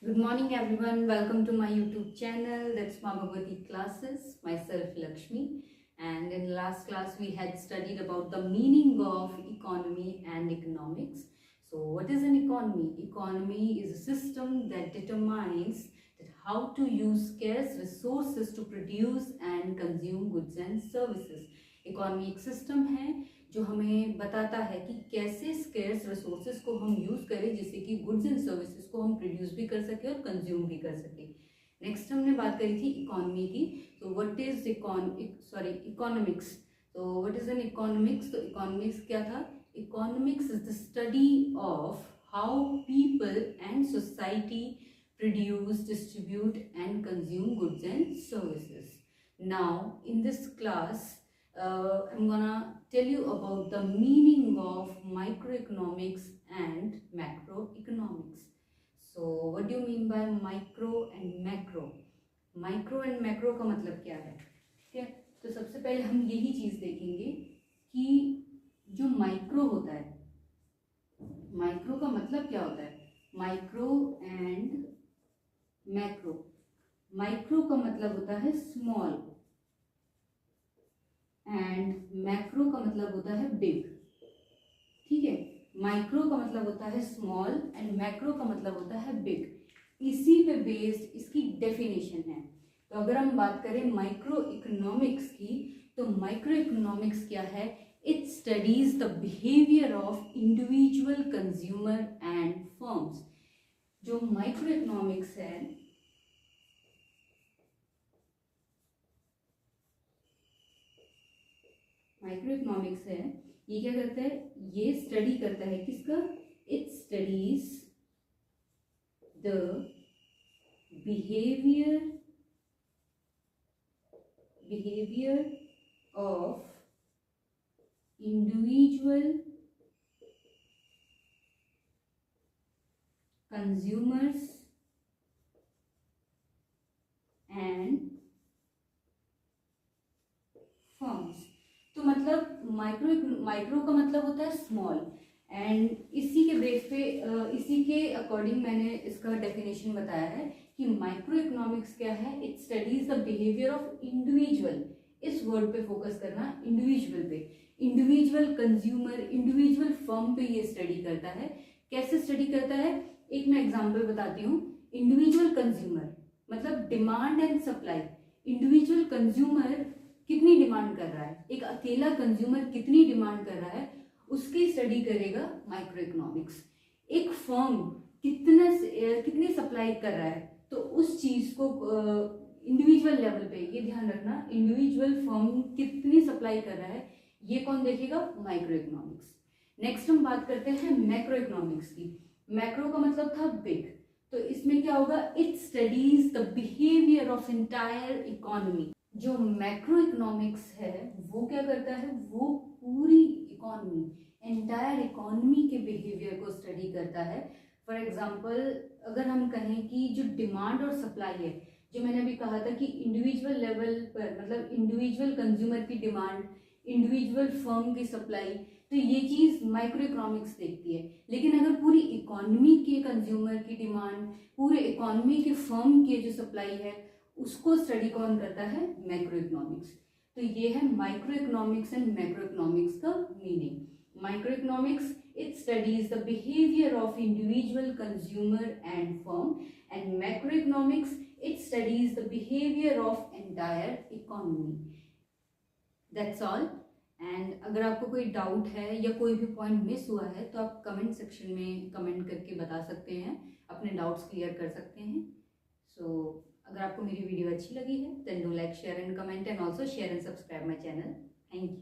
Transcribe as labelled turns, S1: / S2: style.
S1: Good morning everyone. Welcome to my YouTube channel. That's Ma Bhagavati Classes. Myself Lakshmi. And in last class we had studied about the meaning of economy and economics. So what is an economy? Economy is a system that determines that how to use scarce resources to produce and consume goods and services. Economy एक system है जो हमें बताता है कि कैसे scarce resources को हम यूज करें जिससे कि गुड्स एंड सर्विसेज को हम प्रोड्यूस भी कर सके और कंज्यूम भी कर सके। नेक्स्ट हमने बात करी थी इकोनॉमी की। तो व्हाट इज इकोनॉमिक्स। तो व्हाट इज एन इकोनॉमिक्स। तो इकोनॉमिक्स क्या था? Economics is the study of how people and society produce, distribute and consume goods and services. Now in this class I'm gonna tell you about the meaning of microeconomics and macroeconomics. So what do you mean by micro and macro? Micro and macro का मतलब क्या है? ठीक है, तो सबसे पहले हम यही चीज देखेंगे कि जो माइक्रो होता है, माइक्रो का मतलब क्या होता है? Micro and macro. माइक्रो का मतलब होता है स्मॉल एंड मैक्रो का मतलब होता है बिग। ठीक है, माइक्रो का मतलब होता है स्मॉल एंड मैक्रो का मतलब होता है बिग। इसी पे बेस्ड इसकी डेफिनेशन है। तो अगर हम बात करें माइक्रो इकोनॉमिक्स की, तो माइक्रो इकोनॉमिक्स क्या है? It studies the behaviour of individual consumer and firms. जो माइक्रो इकोनॉमिक्स है, माइक्रो इकोनॉमिक्स है, ये क्या करता है? ये स्टडी करता है किसका? It studies the behaviour of individual consumers and firms. तो मतलब माइक्रो का मतलब होता है स्मॉल, एंड इसी के बेस पे इसी के अकॉर्डिंग मैंने इसका डेफिनेशन बताया है कि माइक्रो इकोनॉमिक्स क्या है? It studies the behaviour of individual. इस वर्ड पे फोकस करना, इंडिविजुअल पे, इंडिविजुअल कंज्यूमर, इंडिविजुअल फर्म पे ये स्टडी करता है। कैसे स्टडी करता है? एक मैं एग्जांपल बताती हूँ। इंडिविजुअल कंज्यूमर मतलब demand and supply. Individual consumer कितनी डिमांड कर रहा है, एक अकेला कंज्यूमर कितनी डिमांड कर रहा है, उसकी स्टडी करेगा माइक्रो इकोनॉमिक्स। एक फर्म कितनी सप्लाई कर रहा है, तो उस चीज को इंडिविजुअल लेवल पे, ये ध्यान रखना, इंडिविजुअल फर्म कितनी सप्लाई कर रहा है, ये कौन देखेगा? Micro economics. नेक्स्ट हम बात करते हैं मैक्रो इकोनॉमिक्स की। मैक्रो का मतलब था बिग। तो इसमें क्या होगा? It studies the behaviour of entire economy. जो मैक्रो इकोनॉमिक्स है वो क्या करता है? वो पूरी इकोनॉमी, एंटायर इकोनॉमी के बिहेवियर को स्टडी करता है। फॉर एग्जांपल अगर हम कहें कि जो डिमांड और सप्लाई है, जो मैंने अभी कहा था कि इंडिविजुअल लेवल पर मतलब इंडिविजुअल कंज्यूमर की डिमांड, इंडिविजुअल फर्म की सप्लाई, तो ये चीज माइक्रो इकोनॉमिक्स देखती है। लेकिन अगर पूरी इकोनॉमी के कंज्यूमर की डिमांड, पूरे इकोनॉमी के फर्म की जो सप्लाई है, उसको स्टडी कौन करता है? Macro economics. तो ये है micro economics and macro economics का meaning. Micro economics it studies the behaviour of individual consumer and firm, and macro economics it studies the behaviour of entire economy. That's all. And अगर आपको कोई doubt है या कोई भी point miss हुआ है तो आप कमेंट सेक्शन में कमेंट करके बता सकते हैं, अपने डाउट्स क्लियर कर सकते हैं। सो अगर आपको मेरी वीडियो अच्छी लगी है then do like, share and comment, and also share and subscribe my channel. Thank you.